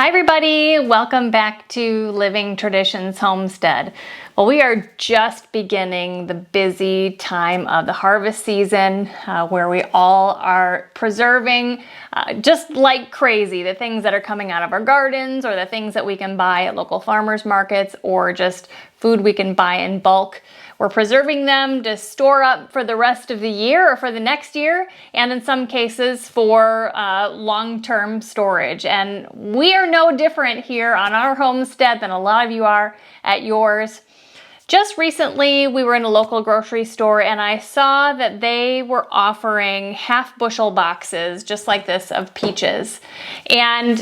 Hi everybody, welcome back to Living Traditions Homestead. Well, we are just beginning the busy time of the harvest season where we all are preserving just like crazy the things that are coming out of our gardens or the things that we can buy at local farmers markets or just food we can buy in bulk. We're preserving them to store up for the rest of the year or for the next year, and in some cases for long-term storage. And we are no different here on our homestead than a lot of you are at yours. Just recently, we were in a local grocery store and I saw that they were offering half bushel boxes just like this of peaches. And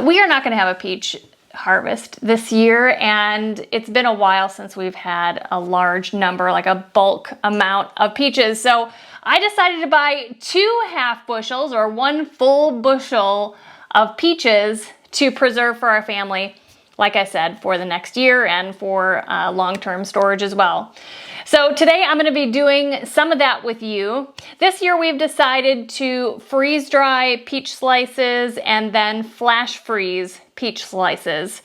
we are not going to have a peach harvest this year, and it's been a while since we've had a large number, like a bulk amount of peaches. So I decided to buy 2 half bushels or 1 full bushel of peaches to preserve for our family, like I said, for the next year and for long-term storage as well. So today I'm going to be doing some of that with you. This year we've decided to freeze dry peach slices and then flash freeze peach slices.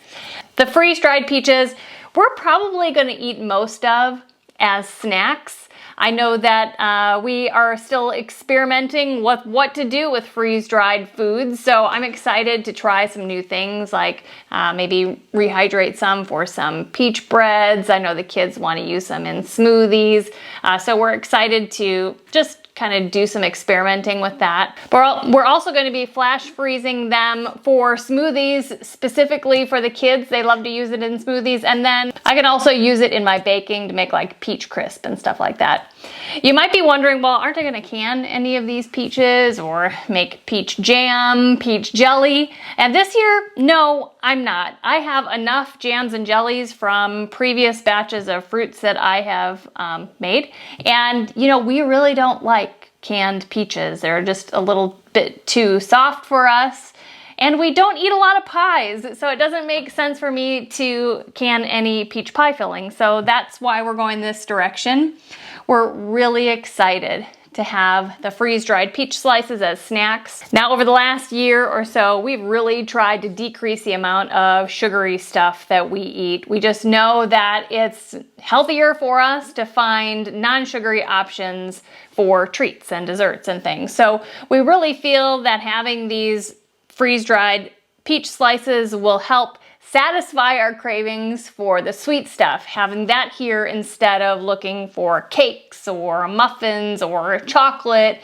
The freeze dried peaches we're probably going to eat most of as snacks. I know that we are still experimenting with what to do with freeze-dried foods, so I'm excited to try some new things, like maybe rehydrate some for some peach breads. I know the kids want to use them in smoothies, so we're excited to just kind of do some experimenting with that. We're also going to be flash freezing them for smoothies, specifically for the kids. They love to use it in smoothies, and then I can also use it in my baking to make like peach crisp and stuff like that. You might be wondering, well, aren't I going to can any of these peaches or make peach jam, peach jelly? And this year, no, I'm not. I have enough jams and jellies from previous batches of fruits that I have made, and you know, we really don't like canned peaches. They're just a little bit too soft for us, and we don't eat a lot of pies, so it doesn't make sense for me to can any peach pie filling. So that's why we're going this direction. We're really excited to have the freeze-dried peach slices as snacks. Now, over the last year or so, we've really tried to decrease the amount of sugary stuff that we eat. We just know that it's healthier for us to find non-sugary options for treats and desserts and things. So we really feel that having these freeze-dried peach slices will help satisfy our cravings for the sweet stuff, having that here instead of looking for cakes or muffins or chocolate.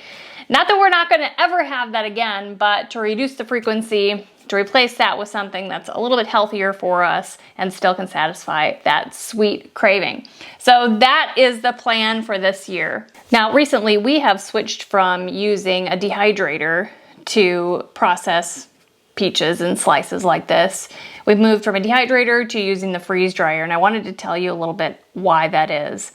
Not that we're not going to ever have that again, but to reduce the frequency, to replace that with something that's a little bit healthier for us and still can satisfy that sweet craving. So that is the plan for this year. Now, recently we have switched from using a dehydrator to process peaches and slices like this. We've moved from a dehydrator to using the freeze dryer, and I wanted to tell you a little bit why that is.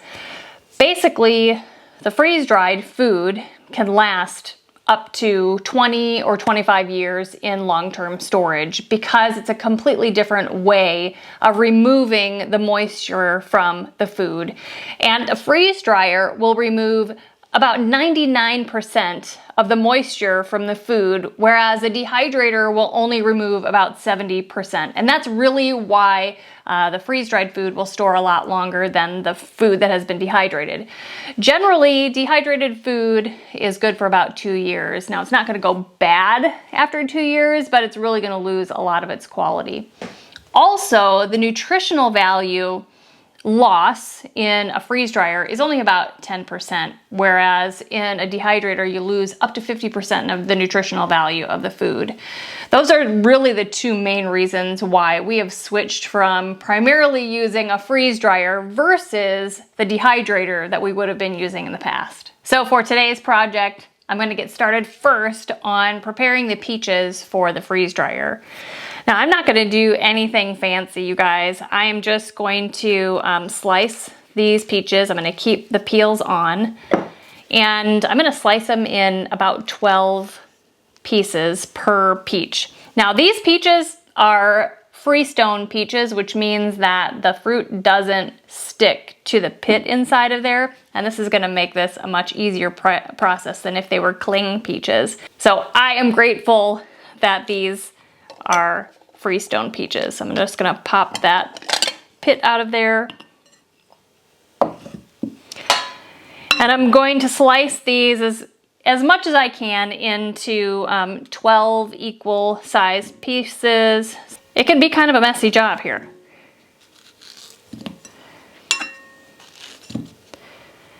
Basically, the freeze dried food can last up to 20 or 25 years in long-term storage because it's a completely different way of removing the moisture from the food. And a freeze dryer will remove about 99% of the moisture from the food, whereas a dehydrator will only remove about 70%. And that's really why the freeze-dried food will store a lot longer than the food that has been dehydrated. Generally, dehydrated food is good for about 2 years. Now, it's not going to go bad after 2 years, but it's really going to lose a lot of its quality. Also, the nutritional value loss in a freeze dryer is only about 10%, whereas in a dehydrator you lose up to 50% of the nutritional value of the food. Those are really the 2 main reasons why we have switched from primarily using a freeze dryer versus the dehydrator that we would have been using in the past. So for today's project, I'm going to get started first on preparing the peaches for the freeze dryer. Now, I'm not going to do anything fancy, you guys. I am just going to slice these peaches. I'm going to keep the peels on, and I'm going to slice them in about 12 pieces per peach. Now, these peaches are freestone peaches, which means that the fruit doesn't stick to the pit inside of there, and this is going to make this a much easier process than if they were cling peaches. So I am grateful that these are Freestone peaches. I'm just gonna pop that pit out of there. And I'm going to slice these as much as I can into 12 equal sized pieces. It can be kind of a messy job here.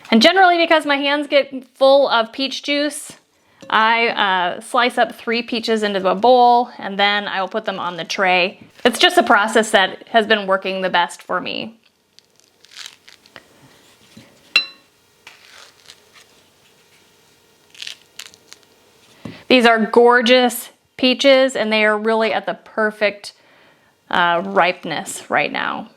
And generally, because my hands get full of peach juice, I slice up 3 peaches into a bowl, and then I will put them on the tray. It's just a process that has been working the best for me. These are gorgeous peaches, and they are really at the perfect ripeness right now.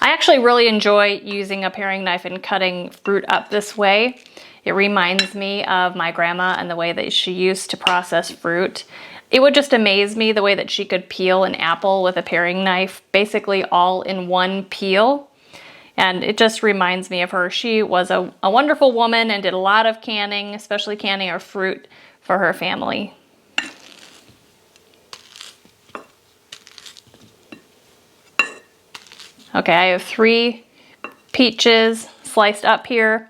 I actually really enjoy using a paring knife and cutting fruit up this way. It reminds me of my grandma and the way that she used to process fruit. It would just amaze me the way that she could peel an apple with a paring knife, basically all in one peel. And it just reminds me of her. She was a wonderful woman and did a lot of canning, especially canning of fruit for her family. Okay, I have 3 peaches sliced up here.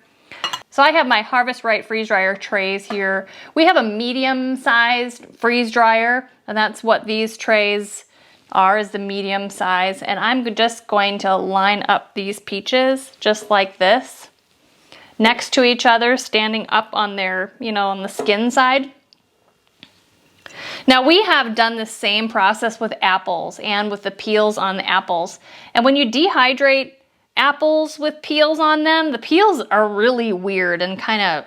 So I have my Harvest Right freeze dryer trays here. We have a medium-sized freeze dryer, and that's what these trays are, is the medium size. And I'm just going to line up these peaches just like this, next to each other, standing up on their, on the skin side. Now we have done the same process with apples and with the peels on the apples. And when you dehydrate apples with peels on them, the peels are really weird and kind of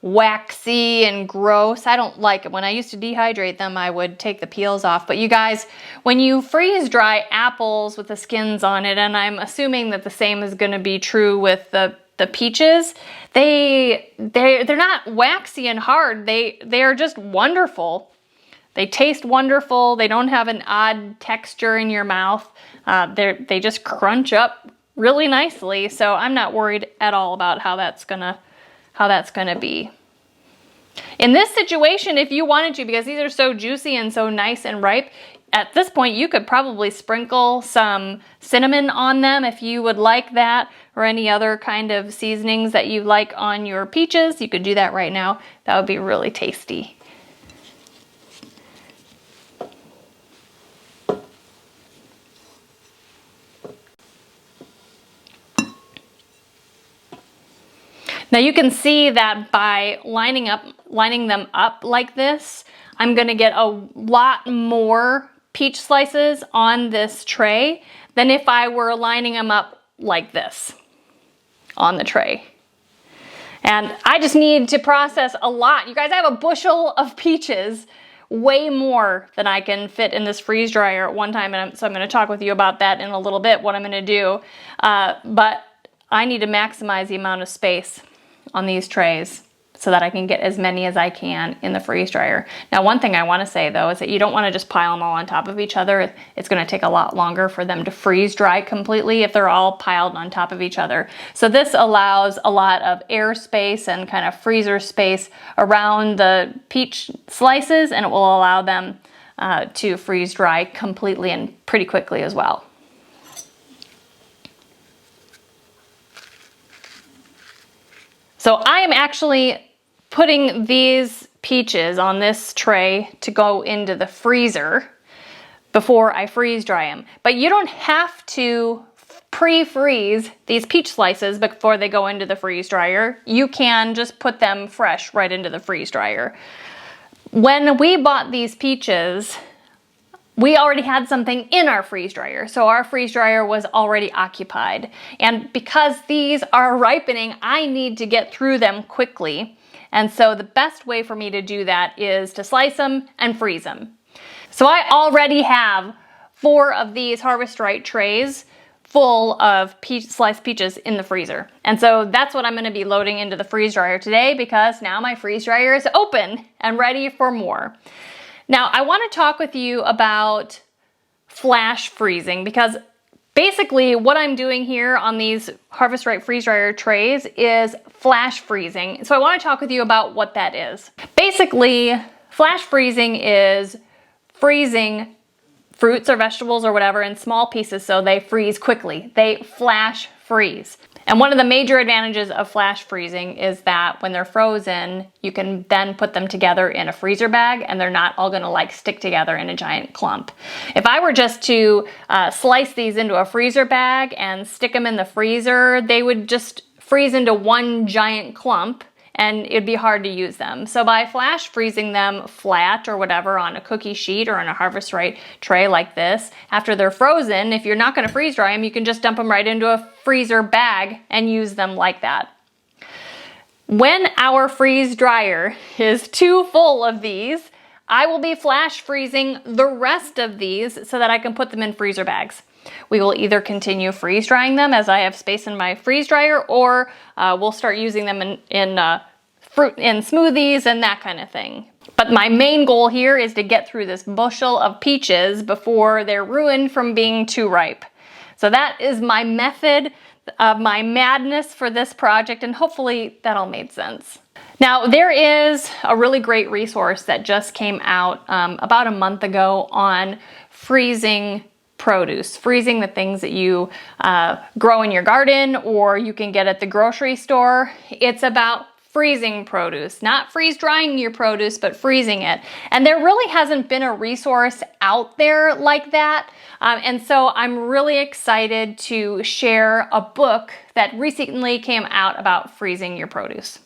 waxy and gross. I don't like it. When I used to dehydrate them, I would take the peels off. But you guys, when you freeze dry apples with the skins on it, and I'm assuming that the same is going to be true with the peaches, they're not waxy and hard. They are just wonderful. They taste wonderful. They don't have an odd texture in your mouth. They just crunch up really nicely. So I'm not worried at all about how that's gonna be. In this situation, if you wanted to, because these are so juicy and so nice and ripe, at this point you could probably sprinkle some cinnamon on them if you would like that, or any other kind of seasonings that you like on your peaches. You could do that right now. That would be really tasty. Now you can see that by lining them up like this, I'm going to get a lot more peach slices on this tray than if I were lining them up like this on the tray. And I just need to process a lot. You guys, I have a bushel of peaches, way more than I can fit in this freeze dryer at one time. And so I'm going to talk with you about that in a little bit, what I'm going to do. But I need to maximize the amount of space on these trays so that I can get as many as I can in the freeze dryer. Now, one thing I want to say though is that you don't want to just pile them all on top of each other. It's going to take a lot longer for them to freeze dry completely if they're all piled on top of each other. So this allows a lot of air space and kind of freezer space around the peach slices, and it will allow them to freeze dry completely and pretty quickly as well. So I am actually putting these peaches on this tray to go into the freezer before I freeze dry them. But you don't have to pre-freeze these peach slices before they go into the freeze dryer. You can just put them fresh right into the freeze dryer. When we bought these peaches, we already had something in our freeze dryer. So our freeze dryer was already occupied. And because these are ripening, I need to get through them quickly. And so the best way for me to do that is to slice them and freeze them. So I already have 4 of these Harvest Right trays full of sliced peaches in the freezer. And so that's what I'm gonna be loading into the freeze dryer today, because now my freeze dryer is open and ready for more. Now, I want to talk with you about flash freezing, because basically what I'm doing here on these Harvest Right freeze dryer trays is flash freezing. So I want to talk with you about what that is. Basically, flash freezing is freezing fruits or vegetables or whatever in small pieces so they freeze quickly. They flash freeze. And one of the major advantages of flash freezing is that when they're frozen, you can then put them together in a freezer bag and they're not all gonna like stick together in a giant clump. If I were just to slice these into a freezer bag and stick them in the freezer, they would just freeze into one giant clump and it'd be hard to use them. So by flash freezing them flat or whatever on a cookie sheet or on a Harvest Right tray like this, after they're frozen, if you're not gonna freeze dry them, you can just dump them right into a freezer bag and use them like that. When our freeze dryer is too full of these, I will be flash freezing the rest of these so that I can put them in freezer bags. We will either continue freeze drying them as I have space in my freeze dryer, or we'll start using them in fruit and smoothies and that kind of thing. But my main goal here is to get through this bushel of peaches before they're ruined from being too ripe. So that is my method of my madness for this project, and hopefully that all made sense. Now, there is a really great resource that just came out about a month ago on freezing produce, freezing the things that you grow in your garden or you can get at the grocery store. It's about freezing produce, not freeze drying your produce, but freezing it. And there really hasn't been a resource out there like that. And so I'm really excited to share a book that recently came out about freezing your produce.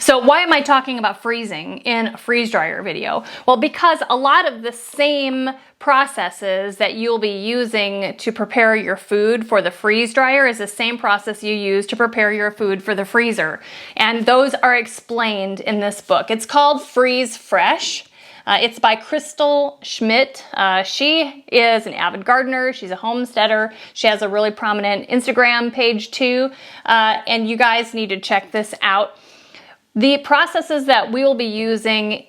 So why am I talking about freezing in a freeze dryer video? Well, because a lot of the same processes that you'll be using to prepare your food for the freeze dryer is the same process you use to prepare your food for the freezer. And those are explained in this book. It's called Freeze Fresh. It's by Crystal Schmidt. She is an avid gardener. She's a homesteader. She has a really prominent Instagram page too. And you guys need to check this out. The processes that we will be using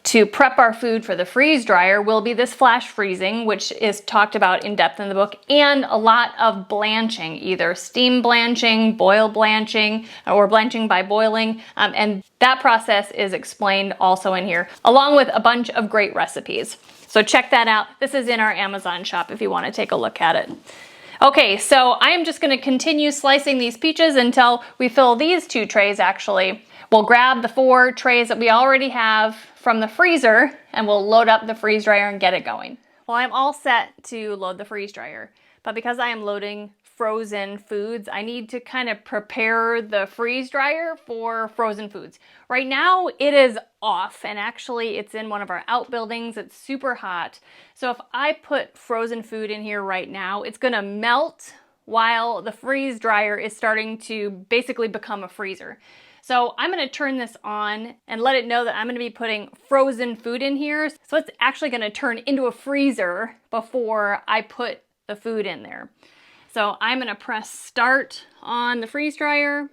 to prep our food for the freeze dryer will be this flash freezing, which is talked about in depth in the book, and a lot of blanching, either steam blanching, boil blanching, or blanching by boiling. And that process is explained also in here, along with a bunch of great recipes. So check that out. This is in our Amazon shop if you want to take a look at it. Okay, so I am just going to continue slicing these peaches until we fill these 2 trays actually. We'll grab the 4 trays that we already have from the freezer and we'll load up the freeze dryer and get it going. Well, I'm all set to load the freeze dryer, but because I am loading frozen foods, I need to kind of prepare the freeze dryer for frozen foods. Right now it is off, and actually it's in one of our outbuildings. It's super hot. So if I put frozen food in here right now, it's gonna melt while the freeze dryer is starting to basically become a freezer. So I'm going to turn this on and let it know that I'm going to be putting frozen food in here. So it's actually going to turn into a freezer before I put the food in there. So I'm going to press start on the freeze dryer.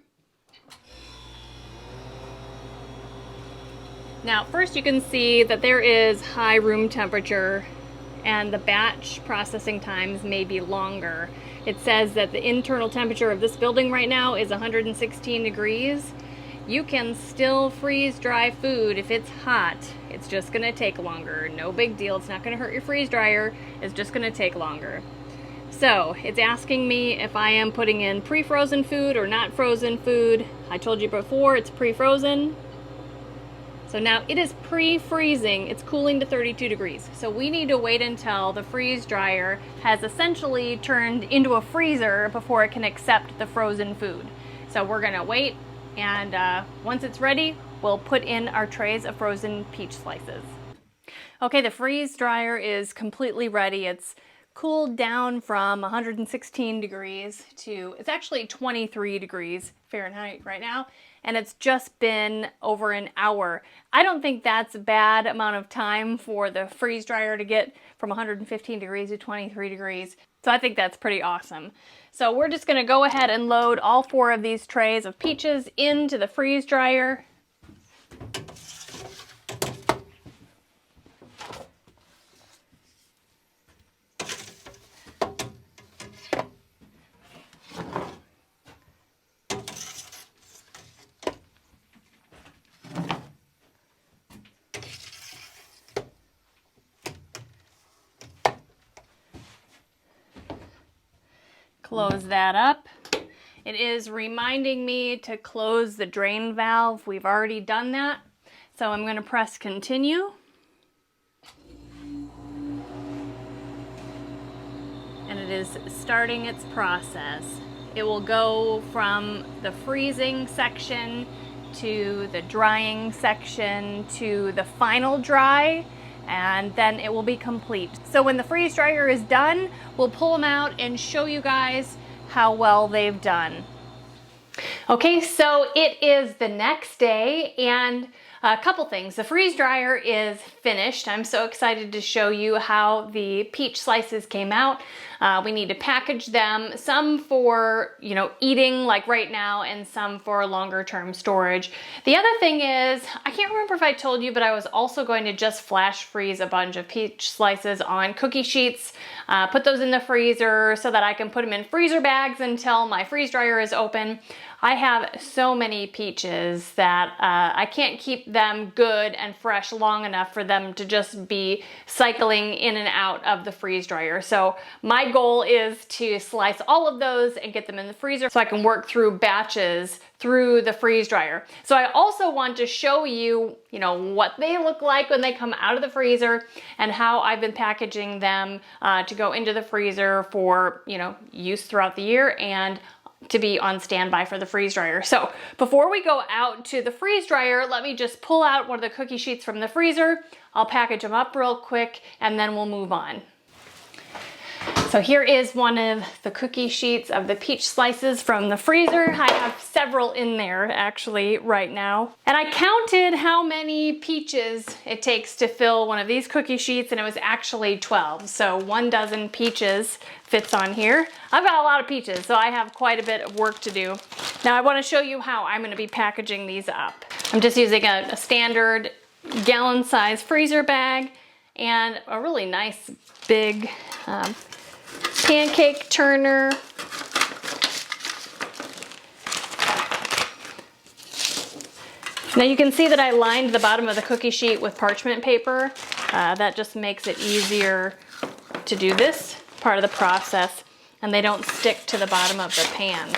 Now first you can see that there is high room temperature and the batch processing times may be longer. It says that the internal temperature of this building right now is 116 degrees. You can still freeze dry food if it's hot. It's just gonna take longer. No big deal. It's not gonna hurt your freeze dryer. It's just gonna take longer. So it's asking me if I am putting in pre-frozen food or not frozen food. I told you before it's pre-frozen. So now it is pre-freezing. It's cooling to 32 degrees. So we need to wait until the freeze dryer has essentially turned into a freezer before it can accept the frozen food. So we're gonna wait. And once it's ready, we'll put in our trays of frozen peach slices. Okay, the freeze dryer is completely ready. It's cooled down from 116 degrees to, it's actually 23 degrees Fahrenheit right now, and it's just been over an hour. I don't think that's a bad amount of time for the freeze dryer to get from 115 degrees to 23 degrees. So I think that's pretty awesome. So we're just gonna go ahead and load all 4 of these trays of peaches into the freeze dryer. Close that up. It is reminding me to close the drain valve. We've already done that. So I'm going to press continue. And it is starting its process. It will go from the freezing section to the drying section to the final dry, and then it will be complete. So when the freeze dryer is done, we'll pull them out and show you guys how well they've done. Okay, so it is the next day, and a couple things. The freeze dryer is finished. I'm so excited to show you how the peach slices came out. We need to package them, some for, eating like right now, and some for longer term storage. The other thing is, I can't remember if I told you, but I was also going to just flash freeze a bunch of peach slices on cookie sheets, put those in the freezer so that I can put them in freezer bags until my freeze dryer is open. I have so many peaches that I can't keep them good and fresh long enough for them to just be cycling in and out of the freeze dryer. So my goal is to slice all of those and get them in the freezer so I can work through batches through the freeze dryer. So I also want to show you, what they look like when they come out of the freezer and how I've been packaging them to go into the freezer for, use throughout the year and to be on standby for the freeze dryer. So before we go out to the freeze dryer, let me just pull out one of the cookie sheets from the freezer. I'll package them up real quick and then we'll move on. So here is one of the cookie sheets of the peach slices from the freezer. I have several in there actually right now. And I counted how many peaches it takes to fill one of these cookie sheets, and it was actually 12. So 1 dozen peaches fits on here. I've got a lot of peaches, so I have quite a bit of work to do. Now I want to show you how I'm going to be packaging these up. I'm just using a standard gallon size freezer bag and a really nice big pancake turner. Now you can see that I lined the bottom of the cookie sheet with parchment paper. That just makes it easier to do this part of the process, and they don't stick to the bottom of the pan.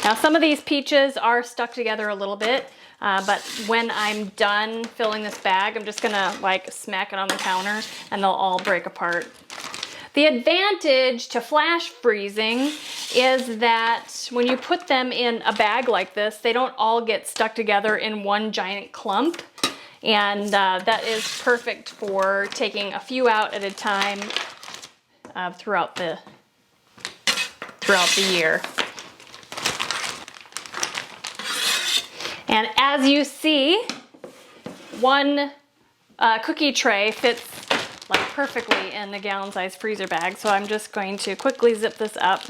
Now some of these peaches are stuck together a little bit, but when I'm done filling this bag, I'm just gonna smack it on the counter and they'll all break apart. The advantage to flash freezing is that when you put them in a bag like this, they don't all get stuck together in one giant clump. And that is perfect for taking a few out at a time throughout the year. And as you see, one cookie tray fits perfectly in the gallon-sized freezer bag. So I'm just going to quickly zip this up.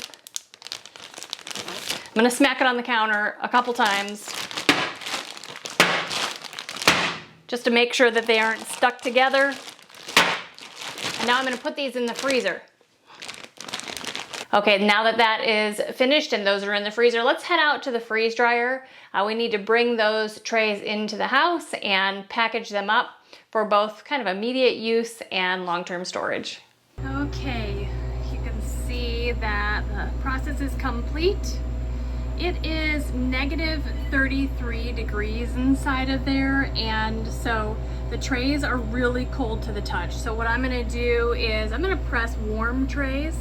I'm going to smack it on the counter a couple times just to make sure that they aren't stuck together. And now I'm going to put these in the freezer. Okay, now that that is finished and those are in the freezer, let's head out to the freeze dryer. We need to bring those trays into the house and package them up for both kind of immediate use and long-term storage. Okay, you can see that the process is complete. It is negative 33 degrees inside of there, and so the trays are really cold to the touch. So what I'm gonna do is I'm gonna press warm trays,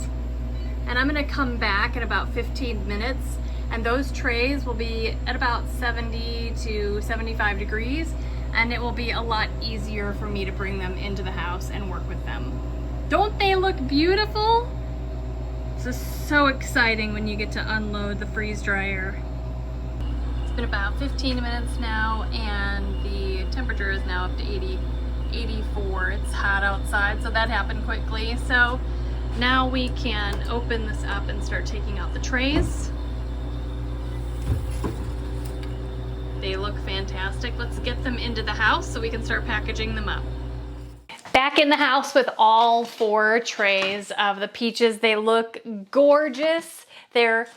and I'm gonna come back in about 15 minutes, and those trays will be at about 70 to 75 degrees, and it will be a lot easier for me to bring them into the house and work with them. Don't they look beautiful? This is so exciting when you get to unload the freeze dryer. It's been about 15 minutes now, and the temperature is now up to 84. It's hot outside, so that happened quickly. So now we can open this up and start taking out the trays. They look fantastic. Let's get them into the house so we can start packaging them up. Back in the house with all 4 trays of the peaches. They look gorgeous. They're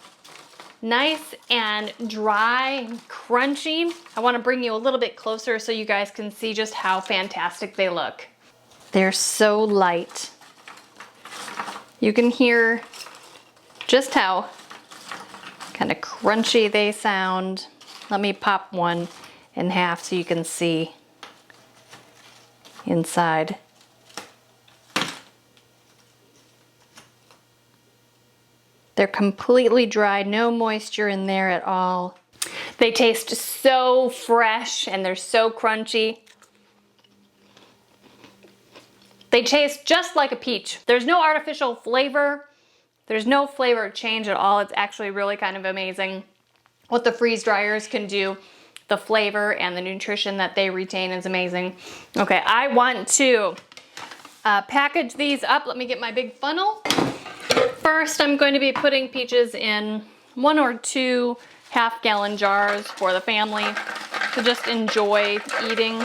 nice and dry and crunchy. I want to bring you a little bit closer so you guys can see just how fantastic they look. They're so light. You can hear just how kind of crunchy they sound. Let me pop one in half so you can see inside. They're completely dry, no moisture in there at all. They taste so fresh and they're so crunchy. They taste just like a peach. There's no artificial flavor. There's no flavor change at all. It's actually really kind of amazing what the freeze dryers can do. The flavor and the nutrition that they retain is amazing. Okay, I want to package these up. Let me get my big funnel. First, I'm going to be putting peaches in 1 or 2 half-gallon jars for the family to just enjoy eating.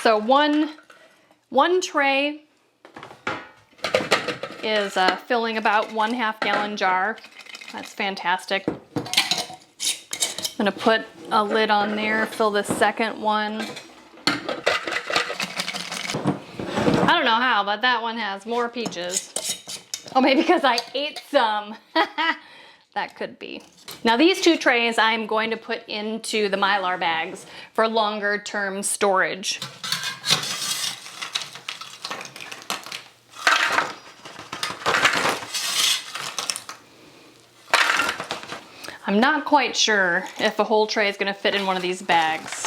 So one tray is filling about 1 half-gallon jar. That's fantastic. I'm gonna put a lid on there, fill the second one. I don't know how, but that one has more peaches. Oh, maybe because I ate some. That could be. Now these 2 trays I'm going to put into the Mylar bags for longer term storage. I'm not quite sure if a whole tray is gonna fit in one of these bags,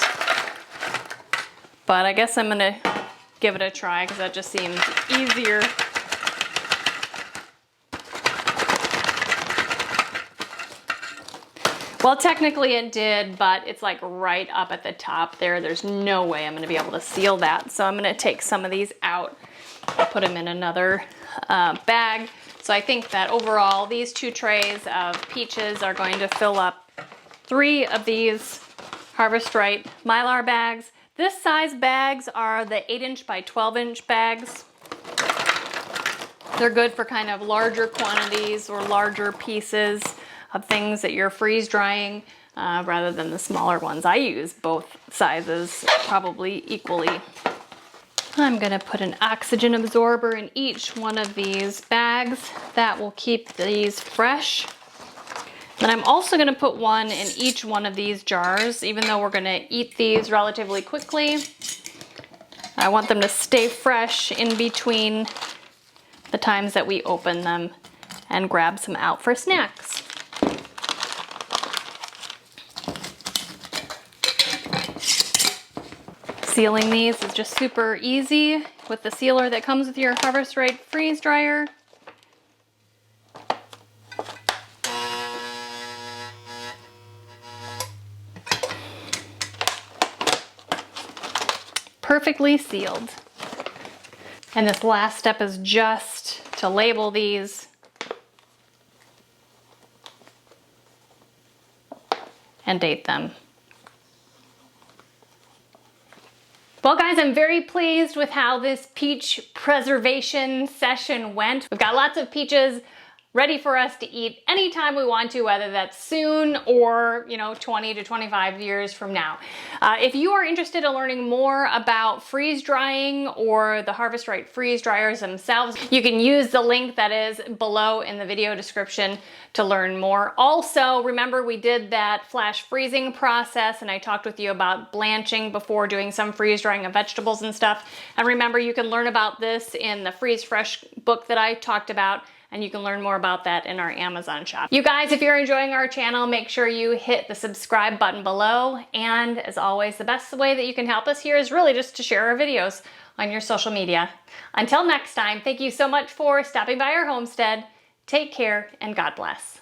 but I guess I'm gonna give it a try because that just seems easier. Well, technically it did, but it's like right up at the top there. There's no way I'm gonna be able to seal that. So I'm gonna take some of these out, put them in another bag. So I think that overall these 2 trays of peaches are going to fill up 3 of these Harvest Right Mylar bags. This size bags are the 8-inch by 12-inch bags. They're good for kind of larger quantities or larger pieces of things that you're freeze drying rather than the smaller ones. I use both sizes probably equally. I'm gonna put an oxygen absorber in each one of these bags. That will keep these fresh. Then I'm also gonna put one in each one of these jars, even though we're gonna eat these relatively quickly. I want them to stay fresh in between the times that we open them and grab some out for snacks. Sealing these is just super easy with the sealer that comes with your Harvest Right freeze dryer. Perfectly sealed. And this last step is just to label these and date them. Well guys, I'm very pleased with how this peach preservation session went. We've got lots of peaches ready for us to eat anytime we want to, whether that's soon or 20 to 25 years from now. If you are interested in learning more about freeze drying or the Harvest Right freeze dryers themselves, you can use the link that is below in the video description to learn more. Also, remember we did that flash freezing process and I talked with you about blanching before doing some freeze drying of vegetables and stuff. And remember, you can learn about this in the Freeze Fresh book that I talked about, and you can learn more about that in our Amazon shop. You guys, if you're enjoying our channel, make sure you hit the subscribe button below. And as always, the best way that you can help us here is really just to share our videos on your social media. Until next time, thank you so much for stopping by our homestead. Take care and God bless.